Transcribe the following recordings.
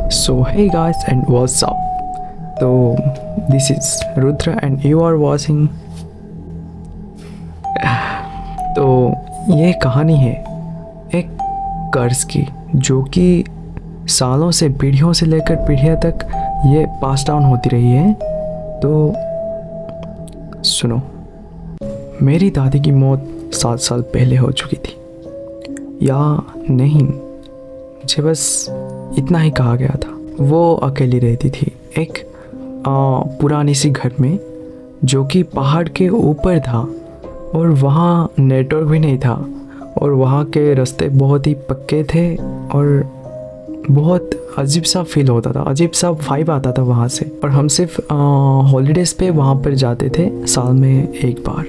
So hey guys and what's up? So this is Rudra and you are watching. तो ये कहानी है एक कर्ज की जो कि सालों से पीढ़ियों से लेकर पीढ़ियों तक ये पास डाउन होती रही है। तो सुनो, मेरी दादी की मौत 7 साल पहले हो चुकी थी, या नहीं, मुझे बस इतना ही कहा गया था। वो अकेली रहती थी एक पुरानी सी घर में जो कि पहाड़ के ऊपर था, और वहाँ नेटवर्क भी नहीं था, और वहाँ के रास्ते बहुत ही पक्के थे, और बहुत अजीब सा फील होता था, अजीब सा वाइब आता था वहाँ से। और हम सिर्फ हॉलीडेज़ पे वहाँ पर जाते थे साल में एक बार।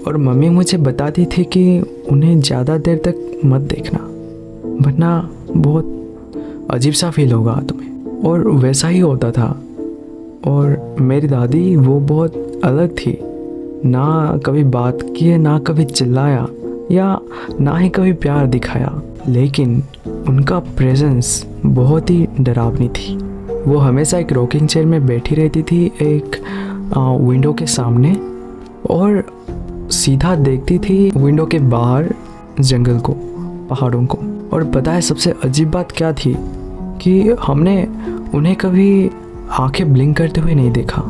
और मम्मी मुझे बताती थी कि उन्हें ज़्यादा देर तक मत देखना, वरना बहुत अजीब सा फील होगा तुम्हें। और वैसा ही होता था। और मेरी दादी वो बहुत अलग थी, ना कभी बात किए, ना कभी चिल्लाया, या ना ही कभी प्यार दिखाया, लेकिन उनका प्रेजेंस बहुत ही डरावनी थी। वो हमेशा एक रॉकिंग चेयर में बैठी रहती थी एक विंडो के सामने, और सीधा देखती थी विंडो के बाहर जंगल को, पहाड़ों को। और पता है सबसे अजीब बात क्या थी कि हमने उन्हें कभी आंखें ब्लिंक करते हुए नहीं देखा।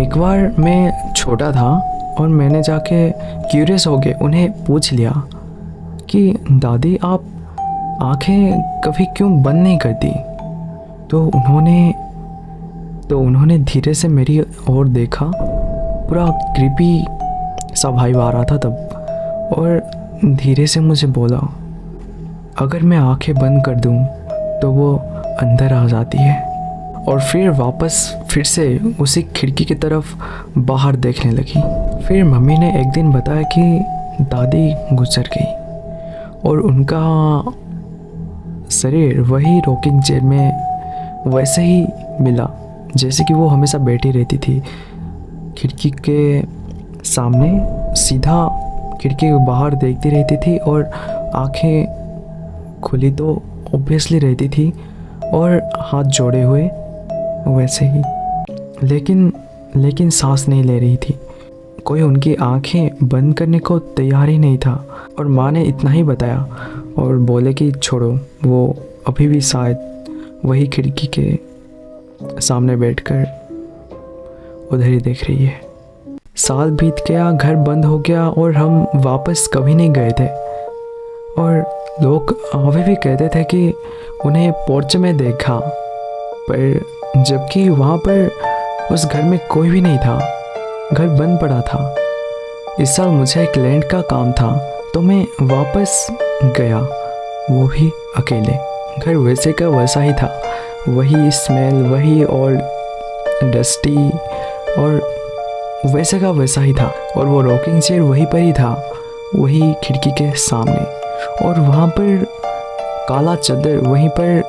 एक बार मैं छोटा था और मैंने जाके क्यूरियस हो के उन्हें पूछ लिया कि दादी आप आंखें कभी क्यों बंद नहीं करती। तो उन्होंने धीरे से मेरी ओर देखा, पूरा क्रीपी सा वाइब आ रहा था तब, और धीरे से मुझे बोला, अगर मैं आंखें बंद कर दूं तो वो अंदर आ जाती है। और फिर से उसी खिड़की की तरफ बाहर देखने लगी। फिर मम्मी ने एक दिन बताया कि दादी गुजर गई, और उनका शरीर वही रॉकिंग चेयर में वैसे ही मिला जैसे कि वो हमेशा बैठी रहती थी, खिड़की के सामने सीधा खिड़की के बाहर देखती रहती थी, और आंखें खुली तो ऑब्वियसली रहती थी, और हाथ जोड़े हुए वैसे ही, लेकिन सांस नहीं ले रही थी। कोई उनकी आंखें बंद करने को तैयार ही नहीं था। और माँ ने इतना ही बताया और बोले कि छोड़ो, वो अभी भी शायद वही खिड़की के सामने बैठकर उधर ही देख रही है। साल बीत गया, घर बंद हो गया, और हम वापस कभी नहीं गए थे। और लोग अभी भी कहते थे कि उन्हें पोर्च में देखा, पर जबकि वहाँ पर उस घर में कोई भी नहीं था, घर बंद पड़ा था। इस साल मुझे एक लैंड का काम था, तो मैं वापस गया, वो भी अकेले। घर वैसे का वैसा ही था, वही स्मेल, वही और डस्टी, और वैसे का वैसा ही था। और वो रॉकिंग चेयर वहीं पर ही था, वही खिड़की के सामने, और वहाँ पर काला चादर वहीं पर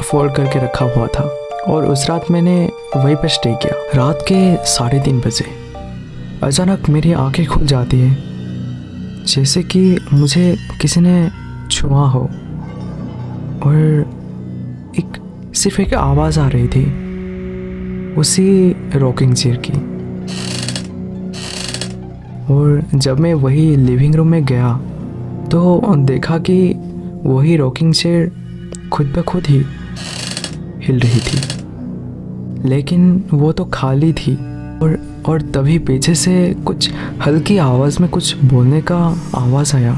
फोल्ड करके रखा हुआ था। और उस रात मैंने वहीं पर स्टे किया। रात के 3:30 बजे अचानक मेरी आंखें खुल जाती है, जैसे कि मुझे किसी ने छुआ हो, और सिर्फ एक आवाज़ आ रही थी उसी रॉकिंग चेयर की। और जब मैं वही लिविंग रूम में गया तो देखा कि वही रॉकिंग चेयर खुद ब खुद ही हिल रही थी, लेकिन वो तो खाली थी। और तभी पीछे से कुछ हल्की आवाज़ में कुछ बोलने का आवाज़ आया।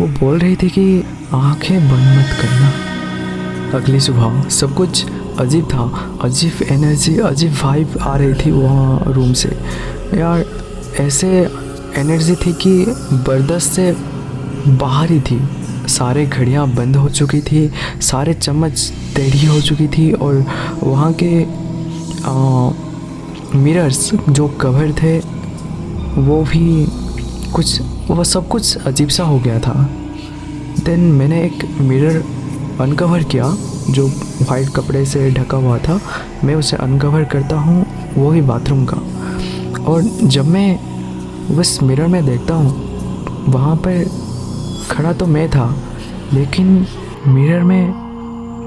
वो बोल रही थी कि आंखें बंद मत करना। अगली सुबह सब कुछ अजीब था, अजीब एनर्जी, अजीब वाइब आ रही थी वहाँ रूम से। यार ऐसे एनर्जी थी कि बर्दाश्त से बाहर ही थी। सारे घड़ियाँ बंद हो चुकी थी, सारे चम्मच टेढ़ी हो चुकी थी, और वहाँ के मिरर्स जो कवर थे वो सब कुछ अजीब सा हो गया था। देन मैंने एक मिरर अनकवर किया जो वाइट कपड़े से ढका हुआ था। मैं उसे अनकवर करता हूँ, वो ही बाथरूम का। और जब मैं उस मिरर में देखता हूँ, वहाँ पर खड़ा तो मैं था, लेकिन मिरर में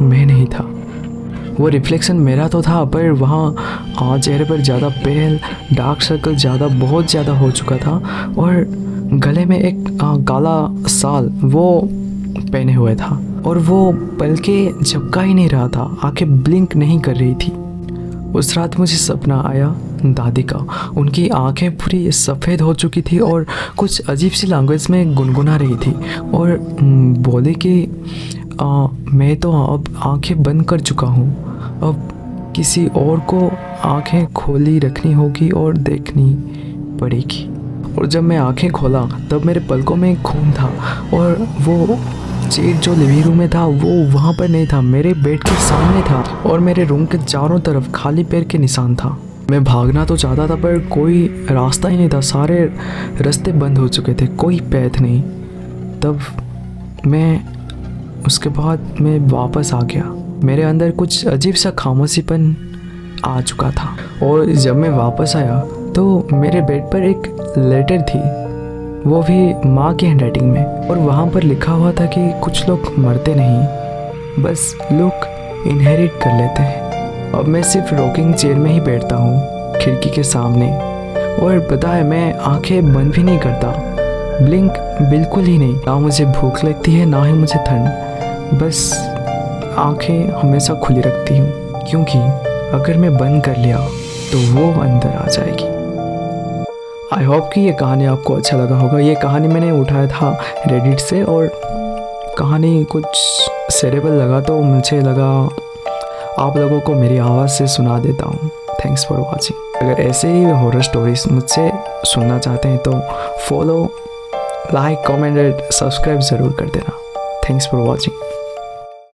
मैं नहीं था। वो रिफ्लेक्शन मेरा तो था, पर वहाँ चेहरे पर ज़्यादा पेल, डार्क सर्कल बहुत ज़्यादा हो चुका था और गले में एक काला साल वो पहने हुए था और वो पलकें झपका ही नहीं रहा था, आंखें ब्लिंक नहीं कर रही थी। उस रात मुझे सपना आया दादी का। उनकी आंखें पूरी सफ़ेद हो चुकी थी और कुछ अजीब सी लैंग्वेज में गुनगुना रही थी और बोले कि मैं तो अब आंखें बंद कर चुका हूँ, अब किसी और को आंखें खोली रखनी होगी और देखनी पड़ेगी। और जब मैं आंखें खोला तब मेरे पलकों में खून था और वो चेयर जो लिविंग रूम में था वो वहाँ पर नहीं था, मेरे बेड के सामने था और मेरे रूम के चारों तरफ खाली पैर के निशान था। मैं भागना तो चाहता था पर कोई रास्ता ही नहीं था, सारे रास्ते बंद हो चुके थे, कोई पैथ नहीं। तब उसके बाद मैं वापस आ गया। मेरे अंदर कुछ अजीब सा खामोशीपन आ चुका था और जब मैं वापस आया तो मेरे बेड पर एक लेटर थी, वो भी माँ की हैंडराइटिंग में, और वहाँ पर लिखा हुआ था कि कुछ लोग मरते नहीं, बस लोग इनहेरिट कर लेते हैं। अब मैं सिर्फ रॉकिंग चेयर में ही बैठता हूँ खिड़की के सामने और पता है मैं आंखें बंद भी नहीं करता, ब्लिंक बिल्कुल ही नहीं। ना मुझे भूख लगती है ना ही मुझे ठंड, बस आंखें हमेशा खुली रखती हूँ, क्योंकि अगर मैं बंद कर लिया तो वो अंदर आ जाएगी। आई होप कि ये कहानी आपको अच्छा लगा होगा। ये कहानी मैंने उठाया था रेडिट से और कहानी कुछ सेरेबल लगा तो मुझे लगा आप लोगों को मेरी आवाज़ से सुना देता हूँ। Thanks for watching. अगर ऐसे ही हॉरर स्टोरीज मुझसे सुनना चाहते हैं तो फॉलो, लाइक, कमेंट, सब्सक्राइब ज़रूर कर देना। Thanks for watching.